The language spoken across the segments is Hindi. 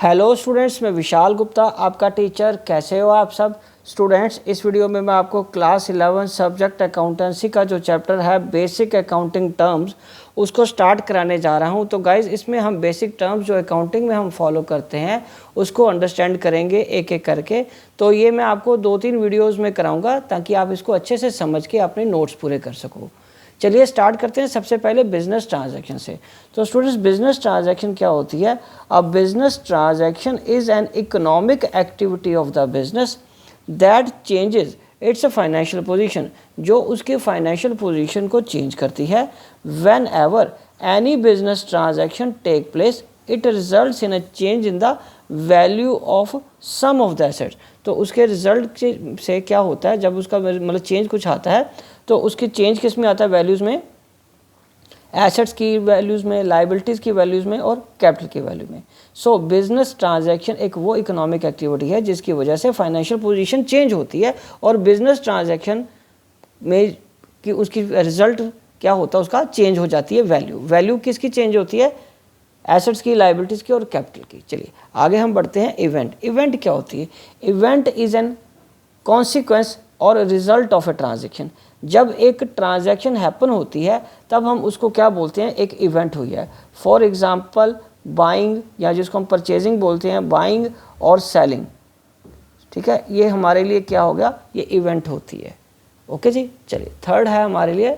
हेलो स्टूडेंट्स, मैं विशाल गुप्ता आपका टीचर। कैसे हो आप सब स्टूडेंट्स? इस वीडियो में मैं आपको क्लास 11 सब्जेक्ट अकाउंटेंसी का जो चैप्टर है बेसिक अकाउंटिंग टर्म्स उसको स्टार्ट कराने जा रहा हूं। तो गाइज इसमें हम बेसिक टर्म्स जो अकाउंटिंग में हम फॉलो करते हैं उसको अंडरस्टैंड करेंगे एक एक करके। तो ये मैं आपको 2-3 वीडियोज़ में कराऊँगा ताकि आप इसको अच्छे से समझ के अपने नोट्स पूरे कर सको। चलिए स्टार्ट करते हैं सबसे पहले बिजनेस ट्रांजैक्शन से। तो स्टूडेंट्स, बिजनेस ट्रांजैक्शन क्या होती है? A business transaction is an economic activity of the business that changes its financial position, जो उसके फाइनेंशियल पोजीशन को चेंज करती है। Whenever any business transaction take place it results in a change in the value of some of the assets. तो उसके रिजल्ट से क्या होता है, जब उसका मतलब चेंज कुछ आता है तो उसकी चेंज किस में आता है? वैल्यूज़ में, एसेट्स की वैल्यूज़ में, लाइबिलिटीज़ की वैल्यूज़ में और कैपिटल की वैल्यू में। सो बिजनेस ट्रांजैक्शन एक वो इकोनॉमिक एक्टिविटी है जिसकी वजह से फाइनेंशियल पोजीशन चेंज होती है। और बिजनेस ट्रांजैक्शन में कि उसकी रिजल्ट क्या होता है, उसका चेंज हो जाती है वैल्यू। वैल्यू किसकी चेंज होती है? एसेट्स की, लाइबिलिटीज़ की और कैपिटल की। चलिए आगे हम बढ़ते हैं। इवेंट। इवेंट क्या होती है? इवेंट इज एन कॉन्सिक्वेंस और रिजल्ट ऑफ ए ट्रांजैक्शन। जब एक ट्रांजैक्शन हैपन होती है तब हम उसको क्या बोलते हैं? एक इवेंट हुई है। फॉर एग्जांपल बाइंग, या जिसको हम परचेजिंग बोलते हैं, बाइंग और सेलिंग, ठीक है, ये हमारे लिए क्या हो गया? ये इवेंट होती है। ओके जी। चलिए थर्ड है हमारे लिए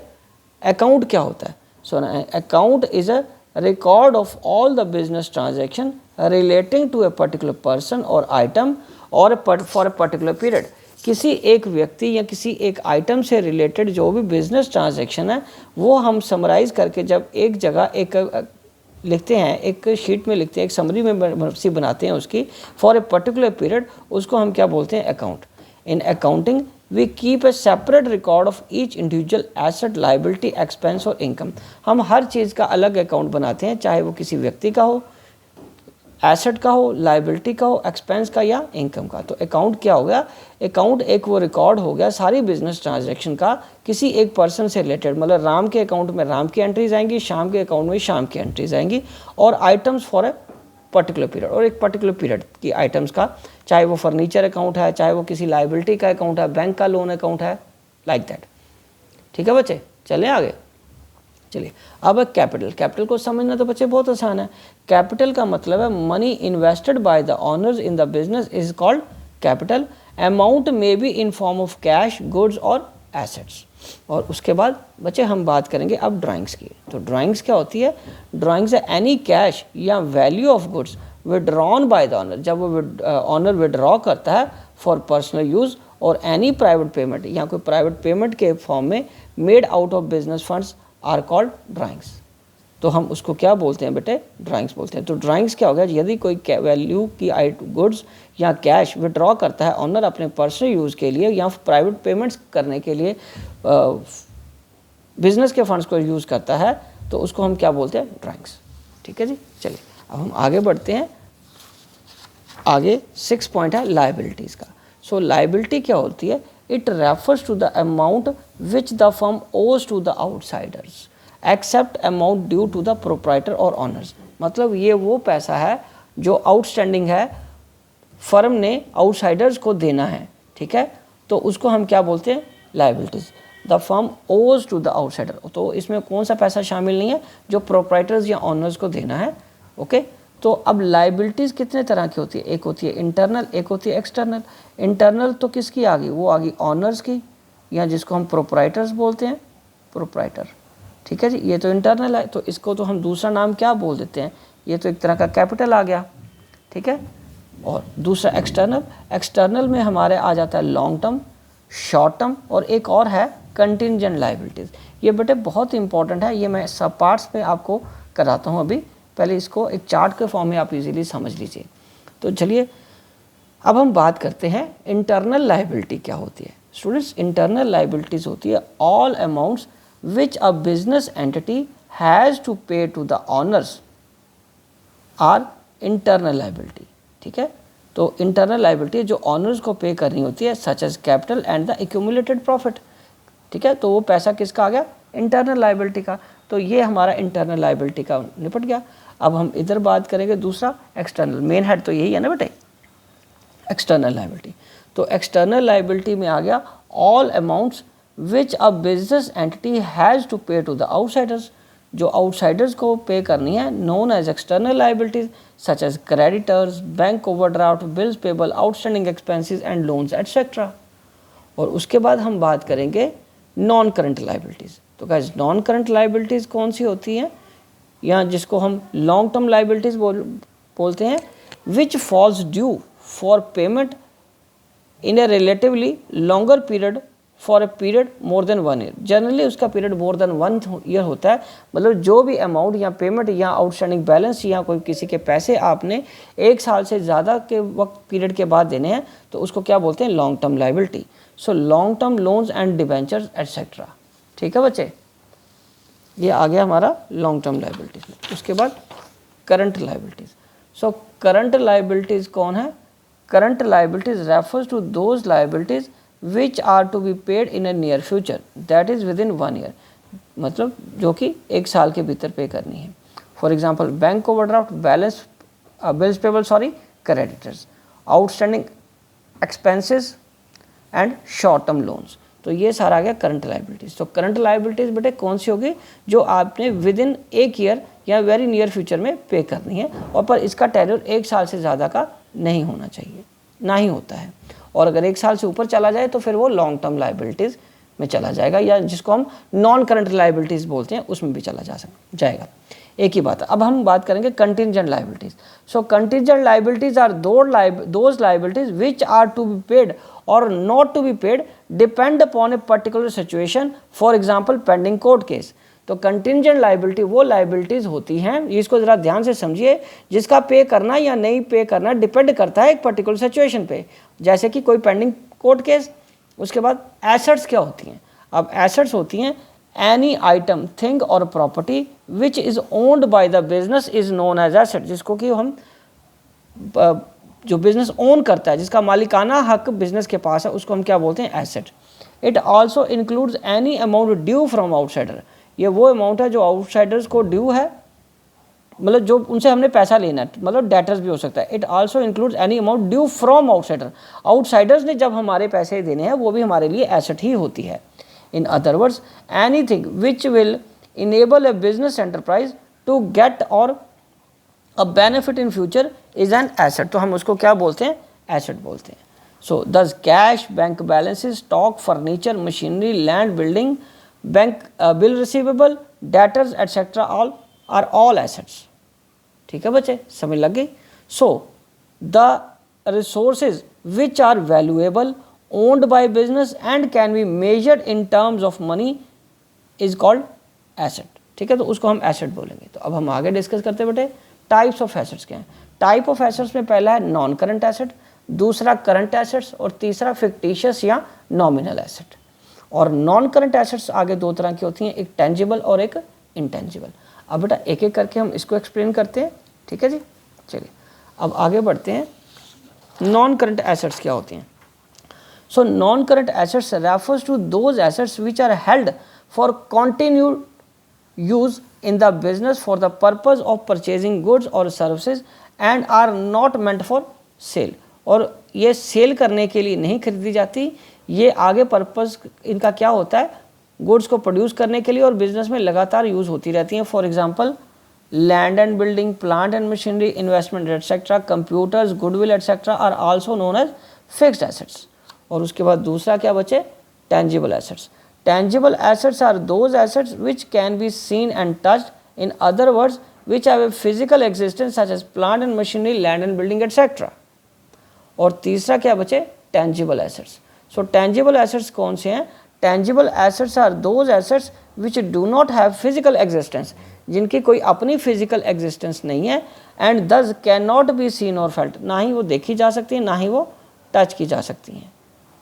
अकाउंट। क्या होता है? So account is a record of all the business transaction relating to a particular person और आइटम और फॉर ए पर्टिकुलर पीरियड। किसी एक व्यक्ति या किसी एक आइटम से रिलेटेड जो भी बिजनेस ट्रांजैक्शन है वो हम समराइज करके जब एक जगह एक लिखते हैं, एक शीट में लिखते हैं, एक समरी में सी बनाते हैं उसकी फॉर ए पर्टिकुलर पीरियड, उसको हम क्या बोलते हैं? Account. In accounting we keep a separate record of each individual asset, liability, expense और इनकम। हम हर चीज़ का अलग अकाउंट बनाते हैं, चाहे वो किसी व्यक्ति का हो, एसेट का हो, लाइबिलिटी का हो, एक्सपेंस का या इनकम का। तो अकाउंट क्या हो गया? अकाउंट एक वो रिकॉर्ड हो गया सारी बिजनेस ट्रांजैक्शन का किसी एक पर्सन से रिलेटेड। मतलब राम के अकाउंट में राम की एंट्रीज आएंगी, श्याम के अकाउंट में श्याम की एंट्रीज आएंगी, और items for a particular period, और एक पर्टिकुलर पीरियड की आइटम्स का, चाहे वो फर्नीचर अकाउंट है, चाहे वो किसी लाइबिलिटी का अकाउंट है, बैंक का लोन अकाउंट है, लाइक दैट। ठीक है बच्चे, चलें आगे। चलिए अब कैपिटल। कैपिटल को समझना तो बच्चे बहुत आसान है। कैपिटल का मतलब है money invested by the owners in the business is called capital. Amount may be in form of cash, goods और एसेट्स। और उसके बाद बच्चे हम बात करेंगे अब ड्राइंग्स की। तो ड्राइंग्स क्या होती है? ड्राइंग्स है एनी कैश या value of goods withdrawn by the owner, जब वो ऑनर विड्रॉ करता है फॉर पर्सनल यूज़, और एनी प्राइवेट पेमेंट या कोई प्राइवेट पेमेंट के फॉर्म में made out of business funds are called drawings. तो हम उसको क्या बोलते हैं बेटे? ड्राइंग्स बोलते हैं। तो ड्राइंग्स क्या हो गया? यदि कोई वैल्यू की गुड्स या कैश विड्रॉ करता है ऑनर अपने पर्सनल यूज़ के लिए या प्राइवेट पेमेंट्स करने के लिए बिजनेस के फंड्स को यूज़ करता है, तो उसको हम क्या बोलते हैं? ड्राइंग्स। ठीक है जी। चलिए अब हम आगे बढ़ते हैं। आगे 6 पॉइंट है लाइबिलिटीज़ का। सो लाइबिलिटी क्या होती है? It refers to the amount which the firm owes to the outsiders except amount due to the proprietor और ऑनर्स। मतलब ये वो पैसा है जो आउटस्टैंडिंग है, फर्म ने आउटसाइडर्स को देना है, ठीक है, तो उसको हम क्या बोलते हैं? Liabilities. The firm owes to the outsider. तो इसमें कौन सा पैसा शामिल नहीं है? जो प्रोप्राइटर्स या ऑनर्स को देना है। ओके। तो अब लाइबिलिटीज़ कितने तरह की होती है? एक होती है इंटरनल, एक होती है एक्सटर्नल। इंटरनल तो किसकी आ गई? वो आ गई ऑनर्स की, या जिसको हम प्रोप्राइटर्स बोलते हैं, प्रोप्राइटर। ठीक है जी, ये तो इंटरनल है। तो इसको तो हम दूसरा नाम क्या बोल देते हैं? ये तो एक तरह का कैपिटल आ गया, ठीक है। और दूसरा एक्सटर्नल। एक्सटर्नल में हमारे आ जाता है लॉन्ग टर्म, शॉर्ट टर्म, और एक और है कंटिंजेंट लाइबिलिटीज़। ये बेटे बहुत इंपॉर्टेंट है, ये मैं सब पार्ट्स में आपको कराता हूँ अभी। पहले इसको एक चार्ट के फॉर्म में आप इजीली समझ लीजिए। तो चलिए अब हम बात करते हैं इंटरनल लाइबिलिटी क्या होती है। स्टूडेंट्स, इंटरनल लाइबिलिटीज़ होती है all amounts which a business entity has to pay to the owners are internal liability. ठीक है। तो इंटरनल लाइबिलिटी जो ऑनर्स को पे करनी होती है, such as capital and the accumulated profit. ठीक है। तो वो पैसा किसका आ गया? इंटरनल लाइबिलिटी का। तो ये हमारा इंटरनल लाइबिलिटी का निपट गया। अब हम इधर बात करेंगे दूसरा एक्सटर्नल, मेन हेड तो यही है ना बेटे, एक्सटर्नल लायबिलिटी। तो एक्सटर्नल लायबिलिटी में आ गया all amounts which a business entity has to pay to the outsiders, जो आउटसाइडर्स को पे करनी है, known as external liabilities such as creditors, bank overdraft, bills payable, outstanding expenses and loans etcetera. और उसके बाद हम बात करेंगे नॉन करंट लायबिलिटीज़। तो गाइस नॉन करंट लायबिलिटीज़ कौन सी होती हैं, या जिसको हम लॉन्ग टर्म लायबिलिटीज़ बोलते हैं, which falls due for payment in A relatively longer period for a period more than 1 year. Generally उसका पीरियड मोर देन 1 ईयर होता है, मतलब जो भी अमाउंट या पेमेंट या आउटस्टैंडिंग बैलेंस या कोई किसी के पैसे आपने 1 साल से ज़्यादा के वक्त पीरियड के बाद देने हैं, तो उसको क्या बोलते हैं, long term liability. So long term loans and debentures etcetera. ठीक है बच्चे, ये आ गया हमारा लॉन्ग टर्म लायबिलिटीज। उसके बाद current liabilities. So current liabilities कौन है, current liabilities refers to those liabilities which are to be paid in a near future that is within 1 year, मतलब जो कि 1 साल के भीतर पे करनी है। For example bank overdraft, balance bills payable sorry, creditors, outstanding expenses and short term loans. तो ये सारा आ गया करंट लायबिलिटीज़। तो करंट लायबिलिटीज़ बेटे कौन सी होगी, जो आपने विद इन 1 ईयर या वेरी नियर फ्यूचर में पे करनी है, और पर इसका टेन्योर 1 साल से ज़्यादा का नहीं होना चाहिए, ना ही होता है। और अगर 1 साल से ऊपर चला जाए तो फिर वो लॉन्ग टर्म लायबिलिटीज़ में चला जाएगा, या जिसको हम नॉन करंट लायबिलिटीज़ बोलते हैं उसमें भी चला जाएगा। एक ही बात है। अब हम बात करेंगे contingent liabilities. So contingent liabilities are those liabilities which are to be paid और not to be paid depend upon a particular situation, for example pending court case. तो कंटिंजेंट लायबिलिटी वो लायबिलिटीज़ होती हैं, इसको ज़रा ध्यान से समझिए, जिसका पे करना या नहीं पे करना डिपेंड करता है एक पर्टिकुलर सिचुएशन पे, जैसे कि कोई पेंडिंग कोर्ट केस। उसके बाद एसेट्स क्या होती हैं, अब एसेट्स होती हैं एनी आइटम, थिंग और property which is owned by the business is known as asset, जिसको कि हम जो बिजनेस ओन करता है, जिसका मालिकाना हक बिजनेस के पास है, उसको हम क्या बोलते हैं, asset. It also includes any amount due from outsider, ये वो अमाउंट है जो आउटसाइडर्स को ड्यू है, मतलब जो उनसे हमने पैसा लेना है, मतलब डेटर्स भी हो सकता है। It also includes any amount due from outsider, outsiders ने जब हमारे पैसे देने हैं वो भी हमारे लिए एसेट ही होती है। In other words anything which will enable a business enterprise to get और a benefit in future is an asset, तो हम उसको क्या बोलते हैं, एसेट बोलते हैं। So thus cash, bank balances, stock, furniture, machinery, land, building, bank bill receivable, debtors etcetera all are all assets. ठीक है बच्चे, समझ लग गई। So the resources which are valuable, owned by business and can be measured in terms of money is called asset. ठीक है, तो उसको हम एसेट बोलेंगे। तो अब हम आगे डिस्कस करते हैं बेटे टाइप्स ऑफ एसेट्स क्या हैं। टाइप ऑफ एसेट्स में पहला है नॉन करंट एसेट, दूसरा करंट एसेट्स, और तीसरा फिक्टिशियस या नॉमिनल एसेट। और नॉन करंट एसेट्स आगे 2 तरह की होती हैं, एक टेंजिबल और एक इंटेंजिबल। अब बेटा एक एक करके हम इसको एक्सप्लेन करते हैं। ठीक है जी, चलिए अब आगे बढ़ते हैं। नॉन करंट एसेट्स क्या होती हैं। So non current assets refers to those assets which are held for continued use in the business for the purpose of purchasing goods or services and are not meant for sale, और ये सेल करने के लिए नहीं खरीदी जाती, ये आगे पर्पस इनका क्या होता है, गुड्स को प्रोड्यूस करने के लिए और बिजनेस में लगातार यूज़ होती रहती हैं। For example land and building, plant and machinery, investment etcetera, computers, goodwill etcetera are also known as fixed assets. और उसके बाद दूसरा क्या बचे, tangible assets. Tangible assets are those assets which can be seen and touched, in other words which have a physical existence such as plant and machinery, land and building etc. और तीसरा क्या बचे, tangible assets. So tangible assets कौन से हैं, tangible assets are those assets which do not have physical existence, जिनकी कोई अपनी physical existence नहीं है, and thus cannot be seen or felt, ना ही वो देखी जा सकती है ना ही वो टच की जा सकती हैं।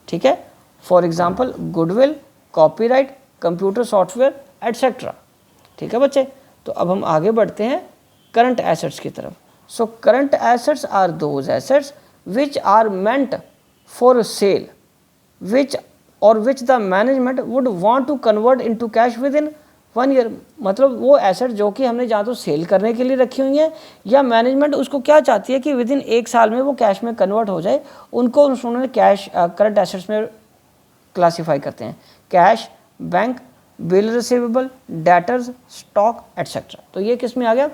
ठीक है, for example goodwill, copyright, computer software etcetera. ठीक है बच्चे, तो अब हम आगे बढ़ते हैं करंट एसेट्स की तरफ। So current assets are those assets which are meant for sale which the management would want to convert into cash within 1 year, मतलब वो एसेट जो कि हमने या तो सेल करने के लिए रखी हुई हैं या मैनेजमेंट उसको क्या चाहती है कि विद इन 1 साल में वो कैश में कन्वर्ट हो जाए, उनको उन्होंने कैश करंट एसेट्स में क्लासीफाई करते हैं। Cash, bank, bill receivable, debtors, stock etcetera. तो ये किस में आ गया?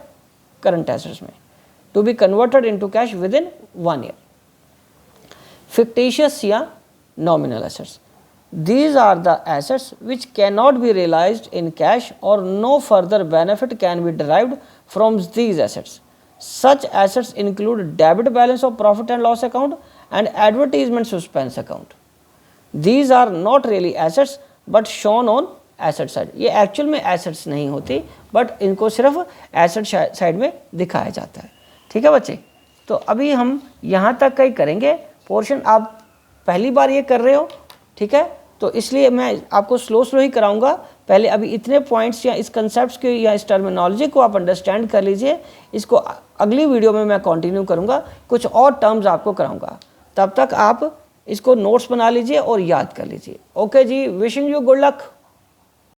करंट एसेट्स में। To be converted into cash within 1 year. Fictitious या nominal assets, these are the assets which cannot be realized in cash or no further benefit can be derived from these assets. Such assets include debit balance of profit and loss account and advertisement suspense account. These are not really assets but shown on asset side. ये एक्चुअल में assets नहीं होती बट इनको सिर्फ asset साइड में दिखाया जाता है। ठीक है बच्चे, तो अभी हम यहाँ तक का ही करेंगे पोर्शन। आप पहली बार ये कर रहे हो, ठीक है, तो इसलिए मैं आपको स्लो ही कराऊंगा। पहले अभी इतने पॉइंट्स या इस कंसेप्ट्स के या इस टर्मिनोलॉजी को आप अंडरस्टैंड कर लीजिए। इसको अगली वीडियो में मैं कंटिन्यू करूंगा, कुछ और टर्म्स आपको कराऊंगा। तब तक आप इसको नोट्स बना लीजिए और याद कर लीजिए। ओके जी, विशिंग यू गुड लक।